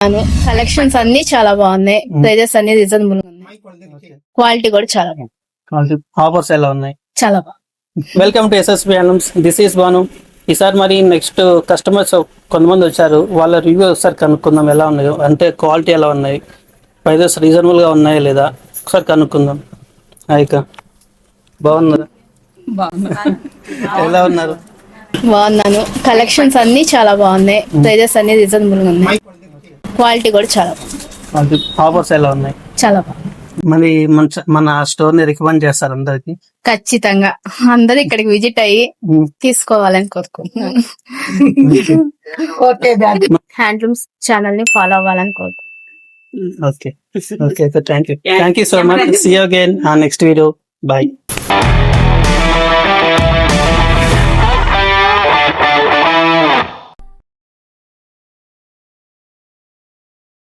Collections అన్ని చాలా బాగున్నాయి. ప్రైజెస్ అన్ని రీజనబుల్ ఉన్నాయి. క్వాలిటీ కూడా చాలా బాగుంది. ఆఫర్స్ ఎలా ఉన్నాయి? చాలా బాగుంది. Welcome to SSB handlooms. This is Banu. ఈసారి మరి నెక్స్ట్ కస్టమర్స్ కొంతమంది వచ్చారు, వాళ్ళ రివ్యూ ఒకసారి కనుక్కుందాం ఎలా ఉన్నాయో, అంటే క్వాలిటీ ఎలా ఉన్నాయి, ప్రైజెస్ రీజనబుల్ గా ఉన్నాయా లేదా ఒకసారి కనుక్కుందాం. హాయిక బాగున్నారా? ఎలా ఉన్నారు? బాగున్నాను. కలెక్షన్స్ అన్ని చాలా బాగున్నాయి. ప్రైజెస్ అన్ని రీజనబుల్ గా ఉన్నాయి. క్వాలిటీ కూడా చాలా బాగుంది. ఆఫర్స్ ఎలా ఉన్నాయి? చాలా బాగుంది. మరి మన స్టోర్ ని రికమెండ్ చేస్తారు అందరికి? ఖచ్చితంగా అందరూ ఇక్కడికి విజిట్ అయ్యి తీసుకోవాలని కోరుకుంటున్నాను. హ్యాండ్లూమ్స్ ఛానల్ ని ఫాలో అవ్వాలని కోరుకుంటున్నాను. Okay thank you so much. See you again next video. Bye.